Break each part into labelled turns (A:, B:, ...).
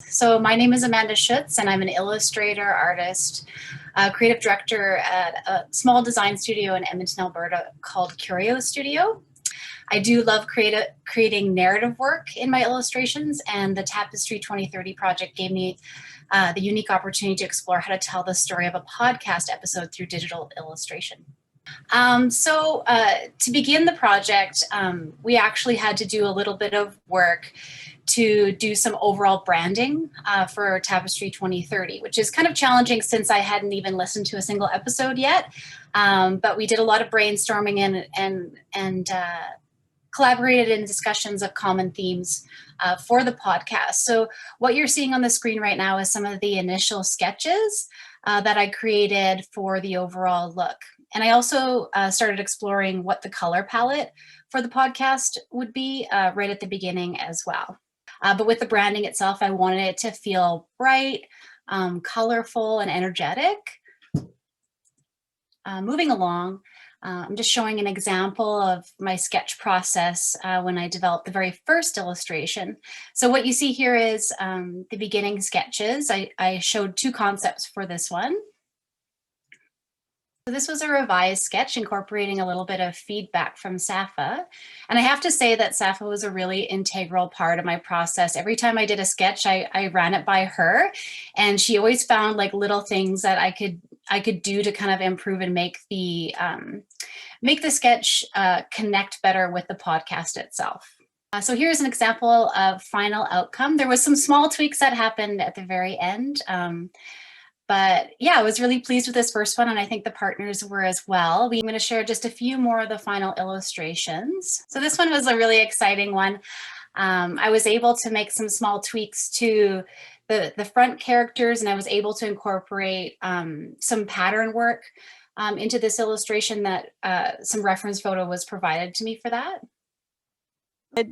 A: So my name is Amanda Schutz, and I'm an illustrator, artist, creative director at a small design studio in Edmonton, Alberta called Curio Studio. I do love creating narrative work in my illustrations, and the Tapestry 2030 project gave me the unique opportunity to explore how to tell the story of a podcast episode through digital illustration. To begin the project, we actually had to do a little bit of work to do some overall branding for Tapestry 2030, which is kind of challenging since I hadn't even listened to a single episode yet. But we did a lot of brainstorming and collaborated in discussions of common themes for the podcast. So what you're seeing on the screen right now is some of the initial sketches that I created for the overall look. And I also started exploring what the color palette for the podcast would be right at the beginning as well. But with the branding itself, I wanted it to feel bright, colorful, and energetic. Moving along, I'm just showing an example of my sketch process when I developed the very first illustration. So what you see here is the beginning sketches. I showed two concepts for this one. So this was a revised sketch incorporating a little bit of feedback from Safa. And I have to say that Safa was a really integral part of my process. Every time I did a sketch, I ran it by her, and she always found like little things that I could do to kind of improve and make the sketch connect better with the podcast itself. So here's an example of final outcome. There was some small tweaks that happened at the very end. But yeah, I was really pleased with this first one, and I think the partners were as well. I'm going to share just a few more of the final illustrations. So this one was a really exciting one. I was able to make some small tweaks to the front characters, and I was able to incorporate some pattern work into this illustration that some reference photo was provided to me for that.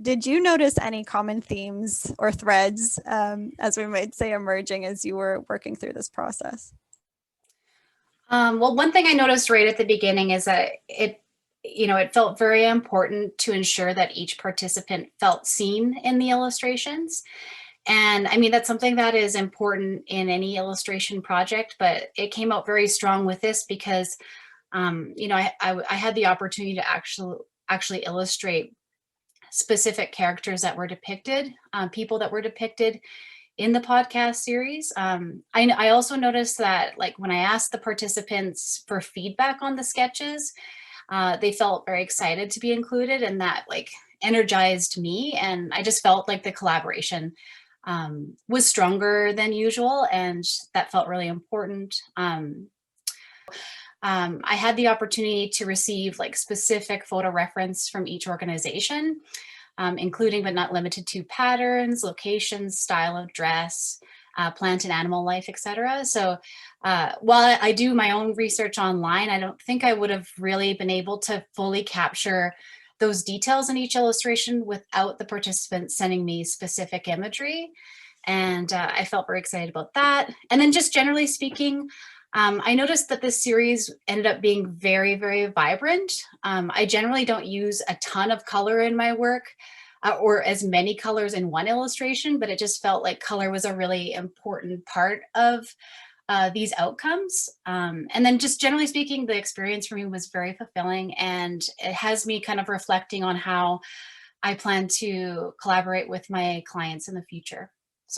B: Did you notice any common themes or threads, as we might say, emerging as you were working through this process?
A: Well, one thing I noticed right at the beginning is that it felt very important to ensure that each participant felt seen in the illustrations. And I mean, that's something that is important in any illustration project, but it came out very strong with this because, I had the opportunity to actually illustrate specific characters that were depicted, people that were depicted in the podcast series. I also noticed that, like, when I asked the participants for feedback on the sketches, they felt very excited to be included, and that like energized me. And I just felt like the collaboration was stronger than usual, and that felt really important. I had the opportunity to receive like specific photo reference from each organization, including but not limited to patterns, locations, style of dress, plant and animal life, etc. So while I do my own research online, I don't think I would have really been able to fully capture those details in each illustration without the participants sending me specific imagery. And I felt very excited about that. And then just generally speaking, I noticed that this series ended up being very, very vibrant. I generally don't use a ton of color in my work or as many colors in one illustration, but it just felt like color was a really important part of these outcomes. And then just generally speaking, the experience for me was very fulfilling, and it has me kind of reflecting on how I plan to collaborate with my clients in the future.